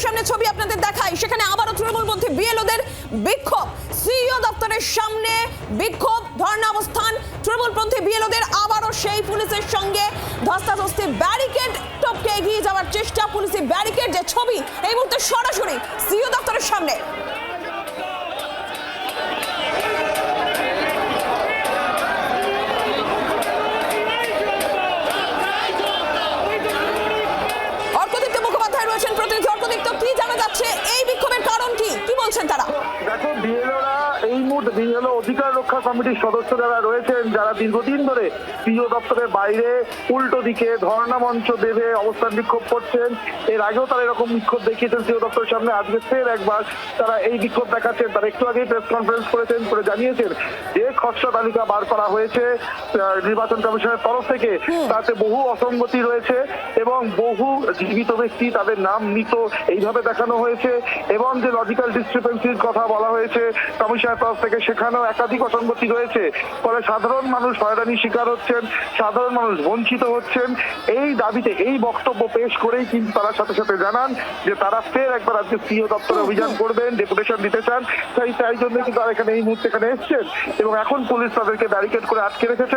সামনে ছবি আপনাদের দেখাই, সেখানে আবারও তৃণমূলপন্থী বিএলওদের বিক্ষোভ। সিইও দপ্তরের সামনে বিক্ষোভ, ধর্ণা অবস্থান তৃণমূলপন্থী বিএলওদের। আবারও সেই পুলিশের সঙ্গে ধস্তাধস্তি, ব্যারিকেড টপকে এগিয়ে যাওয়ার চেষ্টা। পুলিশি ব্যারিকেড, যে ছবি এই মুহূর্তে সরাসরি সিইও দপ্তরের সামনে। প্রতিনিধি অর্কদীপ্ত, কি জানা যাচ্ছে, এই বিক্ষোভের কারণ কি বলছেন তারা? দেখো, বিএলওরা এই মুহূর্তে বিএলও অধিকার রক্ষা কমিটির সদস্য যারা রয়েছেন, যারা দীর্ঘদিন ধরে সিইও দপ্তরের বাইরে উল্টো দিকে ধর্ণা মঞ্চ বেঁধে অবস্থান বিক্ষোভ করছেন। এর আগেও তারা এরকম বিক্ষোভ দেখিয়েছেন সিইও দপ্তরের সামনে। আজকে ফের একবার তারা এই বিক্ষোভ দেখাচ্ছেন। তারা একটু আগেই প্রেস কনফারেন্স করেছেন, করে জানিয়েছেন যে খসড়া তালিকা বার করা হয়েছে নির্বাচন কমিশনের তরফ থেকে, তাতে বহু অসঙ্গতি রয়েছে এবং বহু জীবিত ব্যক্তি তাদের নাম মৃত এইভাবে দেখানো হয়েছে, এবং যে লজিক্যাল ডিসক্রিপেন্সির কথা বলা হয়েছে কমিশনের তরফ থেকে, সেখানেও একাধিক অসঙ্গতি রয়েছে। ফলে সাধারণ মানুষ হয়রানির শিকার হচ্ছেন, সাধারণ মানুষ বঞ্চিত হচ্ছেন। এই দাবিতে এই বক্তব্য পেশ করেই কিন্তু তারা সাথে সাথে জানান যে তারা ফের একবার আজকে সিইও দপ্তরে অভিযান করবেন, ডেপুটেশন দিতে চান। তাই জন্য কিন্তু তারা এখানে এই মুহূর্তে এখানে এসছেন এবং এখন পুলিশ তাদেরকে ব্যারিকেড করে আটকে রেখেছে।